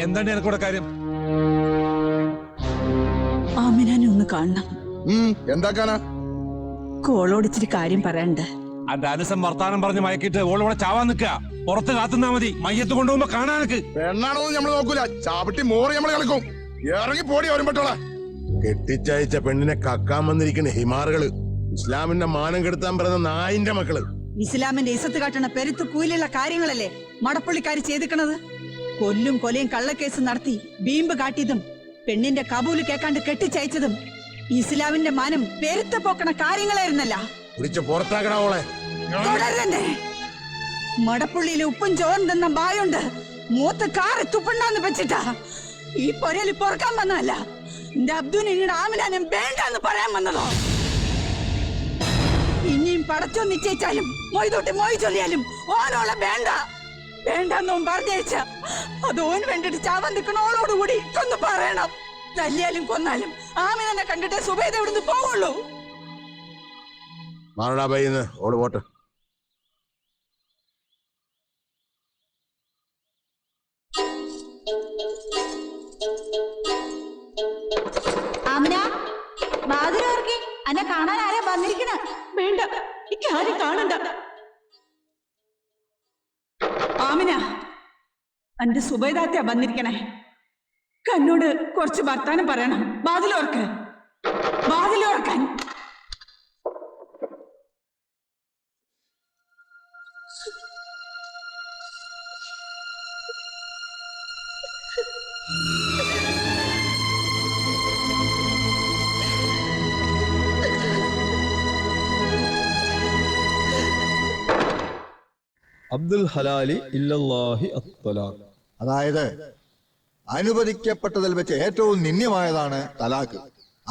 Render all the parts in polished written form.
എന്താണ് എനിക്കൂടെ കാര്യം? ആമിനാനെ ഒന്ന് കാണണം. എന്താക്കാനാ? കോളോടിച്ചിട്ട് കാര്യം പറയാണ്ട്. അന്റെ അനുസം വർത്താനം പറഞ്ഞ് മയക്കിട്ട് ഓളിവിടെ ചാവാൻ നിൽക്കുക. പുറത്ത് കാത്തുന്നാ മതി, മയ്യത്ത് കൊണ്ടുപോകുമ്പോ കാണാനക്ക്. പെണ്ണാണോ നമ്മള് നോക്കൂല, ചാവട്ടി മോറി നമ്മള് കളിക്കും. ഇറങ്ങി പോടി വരുമ്പോട്ടോളെ. കെട്ടിച്ചയച്ച പെണ്ണിനെ കക്കാൻ വന്നിരിക്കുന്ന ഹിമാറുകള്, ഇസ്ലാമിന്റെ മാനം കെടുത്താൻ പറയുന്ന നായിന്റെ മക്കള്. ഇസ്ലാമിന്റെ ഇസത്ത് കാട്ടണ പെരുത്ത് കൂലുള്ള കാര്യങ്ങളല്ലേ മടപ്പുള്ളിക്കാര് ചെയ്തിക്കണത്? കൊല്ലും കൊലയും കള്ളക്കേസ് നടത്തി ബീമ്പ് കാട്ടിയതും പെണ്ണിന്റെ കബൂല് കേക്കാണ്ട് കെട്ടിച്ചയച്ചതും ഇസ്ലാമിന്റെ മാനം പെരുത്ത പോക്കണ കാര്യങ്ങളായിരുന്നല്ല. പുറത്താക്കണോളെ. മടപ്പുള്ളിയിലെ ഉപ്പും ചോറും തന്ന ബായുണ്ട് മൂത്ത് കാറ് തുപ്പണ്ടാന്ന് വെച്ചിട്ടാ ഈ പൊരയിൽ പൊറക്കാൻ വന്നതല്ല. എന്റെ അബ്ദുവിനെ ഇങ്ങടെ ആമിനാനും വേണ്ടെന്ന് പറയാൻ വന്നതോ? ഇനിയും പടച്ചോ നിശ്ചയിച്ചാലും മൊയ്തൊട്ടി മൊയ് ചൊല്ലിയാലും ഓനോളെ വേണ്ട വേണ്ടെന്നും പറഞ്ഞയച്ച അത് ഓന് വേണ്ടിട്ട് ചാവാൻ നിൽക്കണോളോടുകൂടി ഒന്ന് പറയണം. തല്ലിയാലും കൊന്നാലും ആമിനെ കണ്ടിട്ട് സുബൈദ ഇവിടുന്ന് പോവുള്ളൂ. മാറടാ പയ്യന്ന് ഓട് പോട്ടെ. അന്നെ കാണാൻ ആരാ വന്നിരിക്കണ? വേണ്ട, എനിക്ക് ആരും കാണണ്ട. ആമിന, എന്റെ സുബൈദാത്യാ വന്നിരിക്കണേ. കന്നോട് കുറച്ച് വർത്താനം പറയണം. വാതിലോർക്ക്, വാതിലോർക്കാൻ. അബ്ദുൽ ഹലാലി ഇല്ലല്ലാഹി അത്വലാഖ്. അതായത് അനുവദിക്കപ്പെട്ടതിൽ വെച്ച് ഏറ്റവും നിന്ദ്യമായതാണ് തലാഖ്.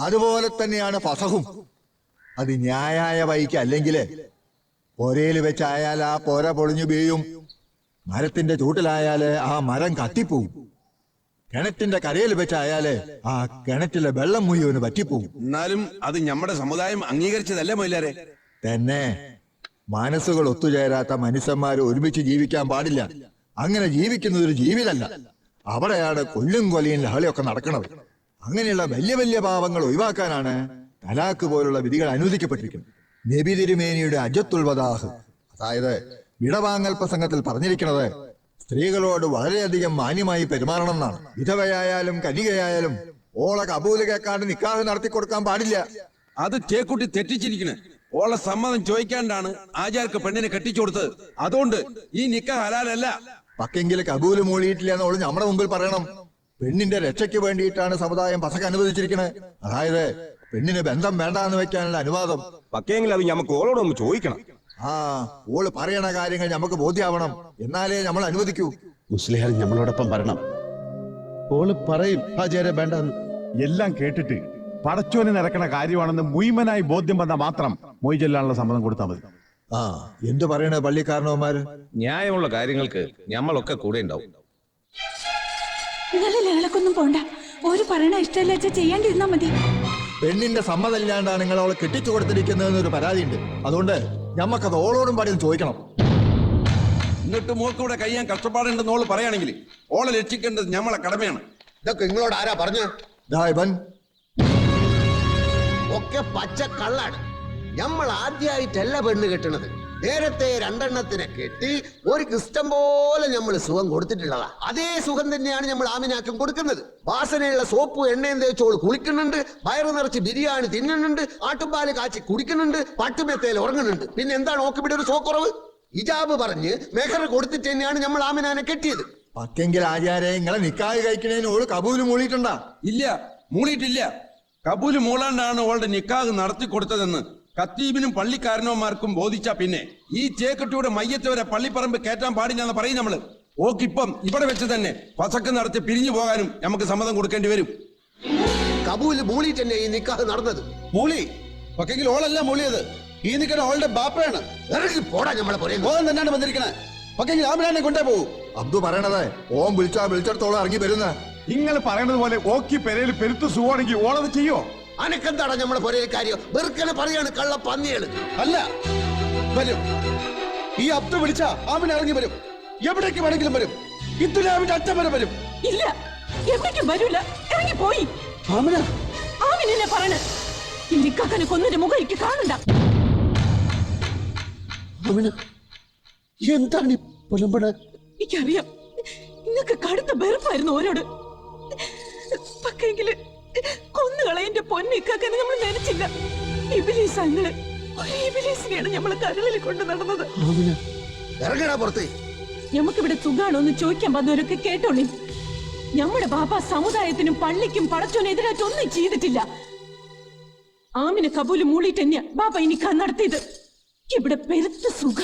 അതുപോലെ തന്നെയാണ് ഫസഹും. അത് ന്യായായ വഴിക്ക് അല്ലെങ്കിൽ പൊരയിൽ വെച്ചായാൽ ആ പൊര പൊളിഞ്ഞു വീഴും. മരത്തിന്റെ ചൂട്ടിലായാല് ആ മരം കത്തിപ്പോവും. കിണറ്റിന്റെ കരയിൽ വെച്ചായാല് ആ കിണറ്റിലെ വെള്ളം മുഴുവന് പറ്റിപ്പോവും. എന്നാലും അത് നമ്മുടെ സമുദായം അംഗീകരിച്ചതല്ലേ മൊയ്ലാരെ? തന്നെ മനസ്സുകൾ ഒത്തുചേരാത്ത മനുഷ്യന്മാർ ഒരുമിച്ച് ജീവിക്കാൻ പാടില്ല. അങ്ങനെ ജീവിക്കുന്നത് ഒരു ജീവിതമല്ല. അവിടെയാണ് കൊല്ലും കൊലയും ലഹളയൊക്കെ നടക്കുന്നത്. അങ്ങനെയുള്ള വലിയ വലിയ പാവങ്ങൾ ഒഴിവാക്കാനാണ് തലാഖ് പോലുള്ള വിധികൾ അനുവദിക്കപ്പെട്ടിരിക്കുന്നത്. നബി തിരുമേനിയുടെ അജത്തുൽ വദാഹ്, അതായത് വിടവാങ്ങൽ പ്രസംഗത്തിൽ പറഞ്ഞിരിക്കുന്നത് സ്ത്രീകളോട് വളരെയധികം മാന്യമായി പെരുമാറണം എന്നാണ്. വിധവയായാലും കന്യകയായാലും ഓളെ കബൂല് കേൾക്കാണ്ട് നിക്കാഹ് നടത്തി കൊടുക്കാൻ പാടില്ല. അത് ചേക്കുട്ടി തെറ്റിച്ചിരിക്കണ്. ഓളെ സമ്മതം ചോദിക്കാണ്ടാണ് ആചാർക്ക് പെണ്ണിനെ കെട്ടിച്ചു കൊടുത്തത്. അതുകൊണ്ട് ഈ നിക്കാഹ് ഹലാലല്ല. പക്കെങ്കിൽ കബൂല് മൂളിയിട്ടില്ല എന്നോള് നമ്മുടെ മുമ്പിൽ പറയണം. പെണ്ണിന്റെ രക്ഷയ്ക്ക് വേണ്ടിയിട്ടാണ് സമുദായം പസക്ക് അനുവദിച്ചിരിക്കുന്നത്. അതായത് പെണ്ണിന് ബന്ധം വേണ്ട എന്ന് വെക്കാനുള്ള അനുവാദം. പക്കെങ്കിൽ അത് നമുക്ക് ഓളോടൊന്ന് ചോദിക്കണം. ഓള് പറയണ കാര്യങ്ങൾ നമുക്ക് ബോധ്യാവണം, എന്നാലേ നമ്മൾ അനുവദിക്കൂ. മുസ്ലിഹാർ നമ്മളോടൊപ്പം വരണം. ഓള് പറയും ആചാര്യ വേണ്ടെന്ന്. എല്ലാം കേട്ടിട്ട് പടച്ചോനെ നടക്കണ കാര്യമാണെന്ന് മുഴുവനായി ബോധ്യം വന്നാൽ മാത്രം മൊയ് ചൊല്ലാനുള്ള സമ്മതം കൊടുത്താൽ മതി. എന്തു പറയണേ പള്ളിക്കാരനോമാര്? ന്യായമുള്ള കാര്യങ്ങൾക്ക് ഞമ്മളൊക്കെ കൂടെ ഉണ്ടാവും. നിങ്ങളെ ലഹളക്കൊന്നും പോണ്ട. ഒരു പറയണ ഇഷ്ടമല്ല ചെയ്യാണ്ടിരുന്നാ മതി. പെണ്ണിന്റെ സമ്മതം ഇല്ലാണ്ടാണ് നിങ്ങൾ അവളെ കെട്ടിച്ചു കൊടുത്തിരിക്കുന്നതെന്നൊരു പരാതിയുണ്ട്. അതുകൊണ്ട് ഞമ്മക്കത് ഓളോടും പാടിയും ചോദിക്കണം. എന്നിട്ട് മോൾക്കൂടെ കഴിയാൻ കഷ്ടപ്പാടുണ്ടെന്ന് ഓള് പറയുകയാണെങ്കിൽ ഓളെ രക്ഷിക്കേണ്ടത് ഞമ്മളെ കടമയാണ്. ഇതൊക്കെ നിങ്ങളോട് ആരാ പറഞ്ഞ? ഒക്കെ പച്ച കള്ളാണ്. നമ്മൾ ആദ്യമായിട്ടല്ല പെണ്ണ് കെട്ടണത്. നേരത്തെ രണ്ടെണ്ണത്തിനെ കെട്ടി ഒരു ഇഷ്ടം പോലെ നമ്മൾ സുഖം കൊടുത്തിട്ടുള്ളതാ. അതേ സുഖം തന്നെയാണ് നമ്മൾ ആമിനാക്കും കൊടുക്കുന്നത്. വാസനയുള്ള സോപ്പ് എണ്ണയും തേച്ചോള് കുളിക്കുന്നുണ്ട്, വയറ് നിറച്ച് ബിരിയാണി തിന്നുന്നുണ്ട്, ആട്ടുപാല് കാച്ചി കുടിക്കുന്നുണ്ട്, പട്ടുമെത്തയിൽ ഉറങ്ങുന്നുണ്ട്. പിന്നെ എന്താണ് ഓക്കിവിടെ ഒരു സോക്കുറവ്? ഇജാബ് പറഞ്ഞ് മെഹർ കൊടുത്തിട്ട് തന്നെയാണ് നമ്മൾ ആമിനാനെ കെട്ടിയത്. പക്കെങ്കിൽ ആചാര്യ നിങ്ങളെ നിക്കാഹ് കഴിക്കണേന് ഓള് കബൂല് മൂളിയിട്ടുണ്ടാ? ഇല്ല, മൂളിയിട്ടില്ല. കബൂല് മൂളാണ്ടാണ് ഓളുടെ നിക്കാഹ് നടത്തി കൊടുത്തതെന്ന് ഖത്തീബിനും പള്ളിക്കാരനോമാർക്കും ബോധിച്ച പിന്നെ ഈ ചേക്കട്ടിയുടെ മയ്യത്ത് വരെ പള്ളിപ്പറമ്പ് കയറ്റാൻ പാടില്ലെന്ന് പറയും നമ്മള്. ഓക്കിപ്പം ഇവിടെ വെച്ച് തന്നെ പസക്ക് നടത്തി പിരിഞ്ഞു പോകാനും നമുക്ക് സമ്മതം കൊടുക്കേണ്ടി വരും. കബൂല് മൂളിയിട്ട് തന്നെ ഈ നിക്കാഹ് നടന്നത്. മൂളി പക്ഷെങ്കിൽ ഓളല്ല മൂളിയത്. ഈ നിൽക്കുന്ന ഓളുടെ ബാപ്പയാണ്. ഇറങ്ങി പോടാ നമ്മളെ പോലെ. ഓൻ തന്നെയാണ് വന്നിരിക്കണേ. പക്ഷെങ്കിൽ ആമിനാനെ കൊണ്ടേ പോകും. അബ്ദു പറയണത് ഓം വിളിച്ചിടത്തോളം ഇറങ്ങി വരുന്ന. നിങ്ങൾ പറയുന്നത് പോലെ ഓക്കി പെരയിൽ പെരുത്ത് സുഖമാണെങ്കിൽ ഓളത് ചെയ്യോ? അനക്കെന്താടാ നമ്മളെ പൊരേ കാര്യം? വെറുക്കനെ പറയാണ് കള്ള പന്നിയാണ്. അല്ല, വരും. ഈ അബ്ദു വിളിച്ച ആമിന ഇറങ്ങി വരും. എവിടേക്ക് വേണമെങ്കിലും വരും. ഇത്തുലാമിന്റെ അറ്റം വരെ വരും. ഇല്ല, എവിടേക്കും വരൂല, ഇറങ്ങിപ്പോയി. ആമിനെ പറയണ എന്റെ ഇക്കാക്കനെ കൊന്നിന്റെ മുഖം എനിക്ക് കാണണ്ട. എന്താണ് എനിക്കറിയാം, നിങ്ങൾക്ക് കടുത്ത വെറുപ്പായിരുന്നു ഓരോട്. പക്ഷെങ്കില് കൊന്നുകളെന്റെ പൊന്നിക്കാക്കനെ നമ്മൾ നനച്ചില്ല. ഇബിലീസങ്ങള് ഇബിലീസിനെയാണ് നമ്മള് കരളിൽ കൊണ്ട് നടന്നത്. ഇറങ്ങടാ പുറത്ത്. ഞമ്മക്കിവിടെ സുഖാണോ എന്ന് ചോദിക്കാൻ വന്നവരൊക്കെ കേട്ടോളി. നമ്മുടെ ബാബ സമുദായത്തിനും പള്ളിക്കും പടച്ചോനെതിരായിട്ട് ഒന്നും ചെയ്തിട്ടില്ല. ആമിനെ കബൂല് മൂളിയിട്ട് തന്നെയാ ബാബ എനിക്ക് നടത്തിയത്. ഇവിടെ പെരുത്ത സുഖ.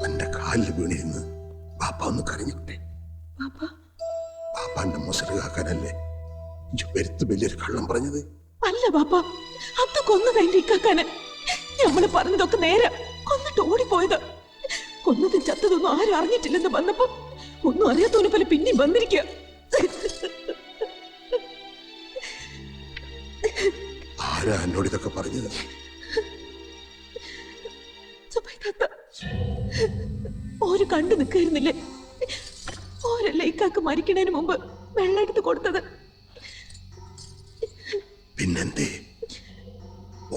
എന്റെ കാലിൽ വീണിരുന്ന് ബാപ്പ ഒന്ന് കരഞ്ഞിട്ടെ. ബാപ്പാന്റെ മുസറ് കാക്കാനല്ലേ പെരുത്ത് വലിയൊരു കള്ളം പറഞ്ഞത്? അല്ല ബാപ്പ, അത് കൊന്നതെന്റെ ഇക്കാക്കാന്. ഞമ്മള് പറഞ്ഞതൊക്കെ നേരെ. കൊന്നിട്ട് ഓടിപ്പോയത്. കൊന്നതും ചത്തതൊന്നും ആരും അറിഞ്ഞിട്ടില്ലെന്ന് വന്നപ്പോ ഒന്നും അറിയാത്തവനെ പോലെ പിന്നെയും വന്നിരിക്കുക. ആരാ എന്നോട് ഇതൊക്കെ പറഞ്ഞത്? ഓര് കണ്ടു നിൽക്കായിരുന്നില്ലേ? ഓരല്ലേ ഇക്കാക്ക് മരിക്കണതിന് മുമ്പ് വെള്ളം എടുത്ത് കൊടുത്തത്. പിന്നെന്തേ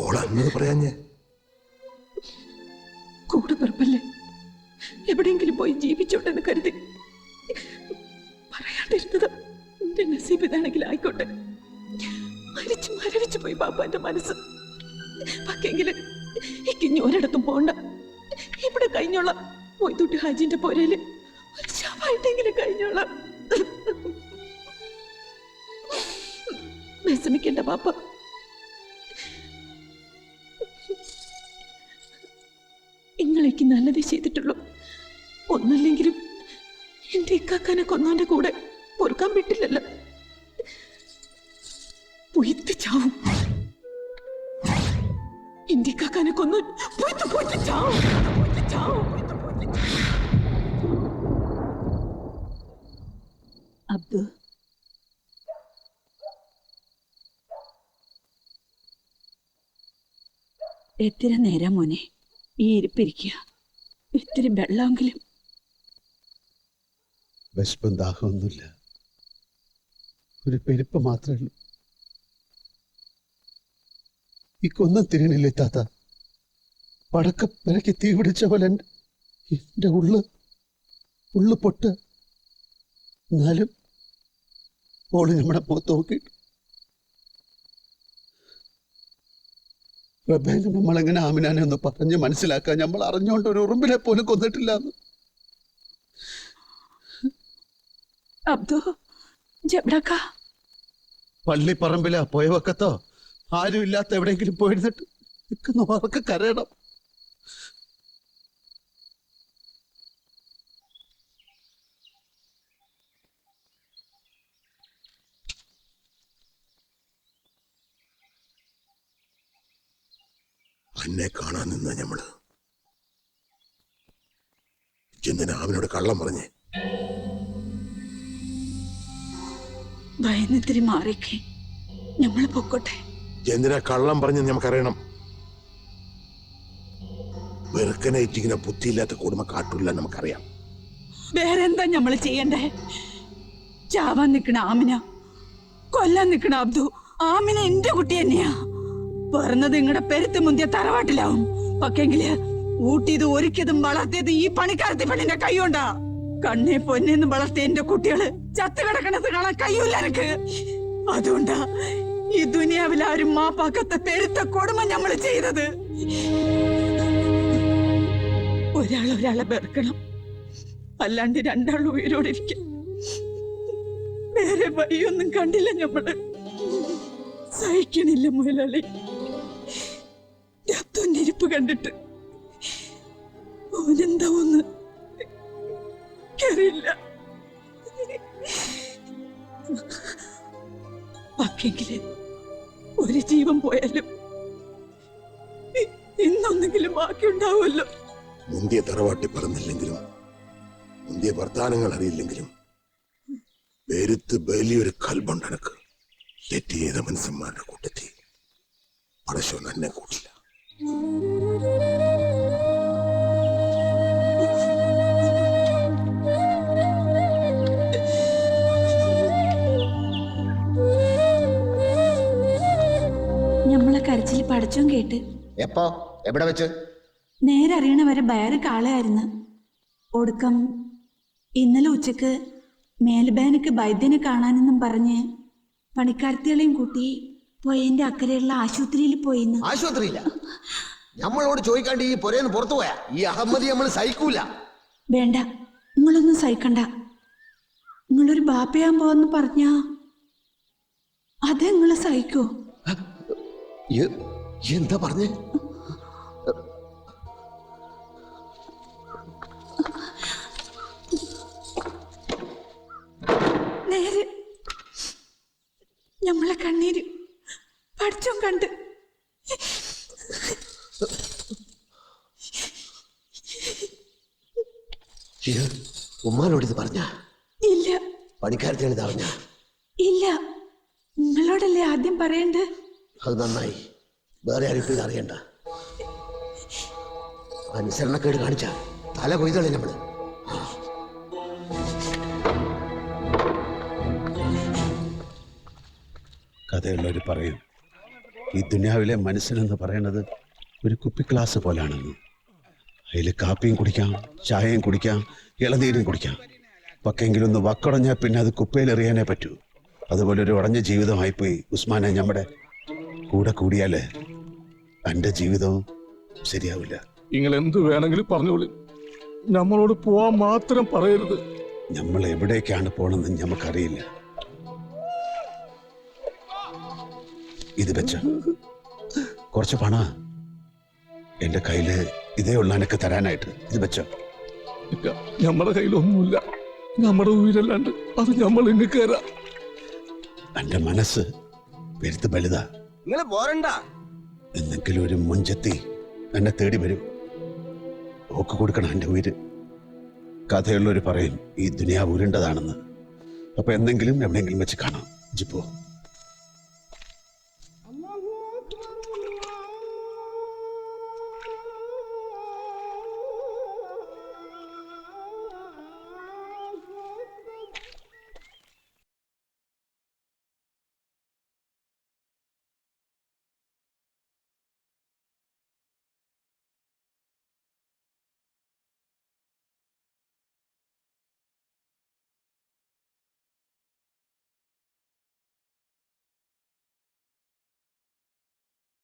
ഓളന്നത് പറയാഞ്ഞേ? കൂടെ പിറപ്പല്ലേ, എവിടെയെങ്കിലും പോയി ജീവിച്ചോട്ടെന്ന് കരുതി പറയാണ്ടിരുന്നത്. എന്റെ നസീബ് ഇതാണെങ്കിൽ ആയിക്കോട്ടെ. മരിച്ചു മരവിച്ചു പോയി ബാപ്പാന്റെ മനസ്സ്. പക്ഷെങ്കില് ഇനി ഒരിടത്തും പോണ്ട. ഇവിടെ കഴിഞ്ഞോളാം. മൊയ്തൂട്ടി ഹാജിന്റെ പോരയില് ഒരു ശവമായിട്ടെങ്കിലും കഴിഞ്ഞോളാം. വിഷമിക്കണ്ട ബാപ്പ. ഇങ്ങളേക്ക് നല്ലതേ ചെയ്തിട്ടുള്ളൂ. ഒന്നുമില്ലെങ്കിലും എന്റെ ഇക്കാക്കാനെ കൊന്നവന്റെ കൂടെ പൊറുക്കാൻ പറ്റില്ലല്ലോ. പൊയ്ത്ത് ചാവും. എന്റെ ഇക്കാക്കാനെ കൊന്നു പൊയ്ത്ത് ചാവും. അബ്ദു, എത്ര നേരം മോനെ ഈ ഇരിപ്പിരിക്കുക? ഇത്തിരി വെള്ളമെങ്കിലും. വിശപ്പും ദാഹമൊന്നുമില്ല, ഒരു പെരുപ്പ് മാത്രമേ ഉള്ളൂ. ഈ കൊന്നും തിരിയണില്ലേ താത്ത? പടക്കപ്പരക്ക് തീ പിടിച്ച പോലെ എന്റെ ഉള്ളു പൊട്ട്. എന്നാലും ഓള് നമ്മുടെ മുഖത്ത് നോക്കിയിട്ട് റബ്ബേനെ നമ്മളെങ്ങനെ ആമിനാനെ ഒന്ന് പറഞ്ഞ് മനസ്സിലാക്കാൻ നമ്മൾ അറിഞ്ഞോണ്ട് ഒരു ഉറുമ്പിനെ പോലും കൊന്നിട്ടില്ല എന്ന്. പള്ളിപ്പറമ്പിലാ പോയവക്കത്തോ ആരും ഇല്ലാത്ത എവിടെയെങ്കിലും പോയിരുന്നിട്ട് നിൽക്കുന്ന അവർക്ക് കരയണം. എന്നെ കാണാൻ നിന്ന ഞമ്മള് എന്തിനാ അവനോട് കള്ളം പറഞ്ഞേ? ഭയന്നിത്തിരി മാറിക്കേ, ഞമ്മള് പൊക്കോട്ടെ. എന്തിനാ കള്ളം പറഞ്ഞ് നമുക്കറിയണം. വെറുക്കനേറ്റിങ്ങനെ ബുദ്ധിയില്ലാത്ത കുടുംബം കാട്ടില്ല നമുക്കറിയാം. വേറെന്താ ഞമ്മള് ചെയ്യണ്ടേ? ചാവാൻ നിക്കണ ആമിന, കൊല്ലാൻ നിക്കണ അബ്ദു. ആമിന എന്റെ കുട്ടി തന്നെയാ. പറഞ്ഞത് നിങ്ങളുടെ പെരുത്ത് മുന്തിയ തറവാട്ടിലാവും. പക്ഷെങ്കില് ഊട്ടിയത് ഒരുക്കിയതും വളർത്തിയത് ഈ പണിക്കാരത്തി പെണ്ണിന്റെ കൈകൊണ്ടാ. കണ്ണെ പൊന്നെന്ന് വളർത്തിയ എന്റെ കുട്ടികള് ചത്തു കിടക്കണത് കാണാൻ കഴിയൂല എനിക്ക്. അതുകൊണ്ടാ ഈ ദുനിയാവിൽ ആരും മാപ്പാക്കത്ത പെരുത്ത കൊടുമ ഞമ്മള് ചെയ്തത്. ഒരാളെ വെറുക്കണം, അല്ലാണ്ട് രണ്ടാളും ഉയരോടിരിക്കും. വേറെ വഴിയൊന്നും കണ്ടില്ല ഞമ്മള്. സഹിക്കണില്ല മുതലാളി. അബ്ദുവിന്റെ ഇരിപ്പ് കണ്ടിട്ട് ഓനെന്താവൊന്ന് അറിയില്ല. പക്ഷെങ്കില് ഒരു ജീവൻ പോയാലും ഇന്നൊന്നെങ്കിലും ബാക്കിയുണ്ടാവുമല്ലോ. മുന്തിയ തറവാട്ടി പറഞ്ഞില്ലെങ്കിലും മുന്തിയ വർത്താനങ്ങൾ അറിയില്ലെങ്കിലും പേരുത്ത് വലിയൊരു കൽബുണ്ട് എനക്ക്. തെറ്റ് ചെയ്ത മനുഷ്യന്മാരുടെ കൂട്ടത്തിൽ പടശോൻ എന്നെ കൂട്ടില്ല. നമ്മളെ കരച്ചിൽ പടച്ചോൻ കേട്ട്. എപ്പോ എവിടെ വെച്ച്? നേരെ അറിയണവരെ വേറെ കാളയായിരുന്നു. ഒടുക്കം ഇന്നലെ ഉച്ചക്ക് മേൽബാനക്ക് വൈദ്യനെ കാണാനെന്നും പറഞ്ഞ് പണിക്കാർത്തികളെയും കൂട്ടി പൊയന്റെ അക്കരെയുള്ള ആശുപത്രിയിൽ പോയിന്ന്. ആശുപത്രിയില്ല? നമ്മളോട് ചോദിക്കാണ്ട് ഈ പൊരേന്ന് പുറത്തു പോയാ ഈ അഹമ്മദി നമ്മൾ സഹിക്കൂല. വേണ്ട, നിങ്ങളൊന്നും സഹിക്കണ്ട. നിങ്ങളൊരു ബാപ്പയാൻ പോവെന്ന് പറഞ്ഞാ അത് നിങ്ങള് സഹിക്കോ? എന്താ പറഞ്ഞേ? നേരെ നമ്മളെ കണ്ണീര് പഠിച്ചോൻ കണ്ട്. ഉമ്മാനോട് ഇത് പറഞ്ഞ? ഇല്ല. പണിക്കാരത്തിയാണ് ഇത് അറിഞ്ഞ? ഇല്ല, നിങ്ങളോടല്ലേ ആദ്യം പറയണ്ടേ. അത് നന്നായി. വേറെ ആരും ഇത് അറിയണ്ട. അനുസരണക്കേട് കാണിച്ച തല കൊയ്തളെ നമ്മള്. കഥയുള്ളവർ പറയും ഈ ദുനിയാവിലെ മനുഷ്യനെന്ന് പറയുന്നത് ഒരു കുപ്പി ഗ്ലാസ് പോലാണെന്ന്. അതിൽ കാപ്പിയും കുടിക്കാം, ചായയും കുടിക്കാം, ഇളനീരും കുടിക്കാം. പക്കെങ്കിലും ഒന്ന് വക്കുടഞ്ഞാൽ പിന്നെ അത് കുപ്പയിലെറിയാനേ പറ്റൂ. അതുപോലെ ഒരു ഉടഞ്ഞ ജീവിതമായിപ്പോയി ഉസ്മാനെ. നമ്മുടെ കൂടെ കൂടിയാല് എൻ്റെ ജീവിതവും ശരിയാവില്ല. നിങ്ങൾ എന്ത് വേണമെങ്കിലും പറഞ്ഞോളി, നമ്മളോട് പോവാൻ മാത്രം പറയരുത്. നമ്മൾ എവിടേക്കാണ് പോണെന്ന് നമുക്കറിയില്ല. ഇത് വെച്ച കുറച്ച് പണ എന്റെ കയ്യില് ഇതേ ഉള്ള എനക്ക് തരാനായിട്ട്. ഇത് വെച്ചോ. നമ്മുടെ കയ്യിലൊന്നുമില്ല, നമ്മുടെ ഉയരല്ലാണ്ട് അത് നമ്മൾ ഇന്ന് കയറാ. എന്റെ മനസ്സ് പെരുത്ത് വലുതാ. നിങ്ങൾ പോരണ്ട. എന്തെങ്കിലും ഒരു മുഞ്ചെത്തി എന്നെ തേടി വരൂ. ഓക്ക് കൊടുക്കണം എന്റെ ഉയര്. കഥയുള്ളവർ പറയും ഈ ദുനിയാവ് ഉരുണ്ടതാണെന്ന്. അപ്പൊ എന്തെങ്കിലും എവിടെയെങ്കിലും വെച്ച് കാണാം. ജിപ്പോ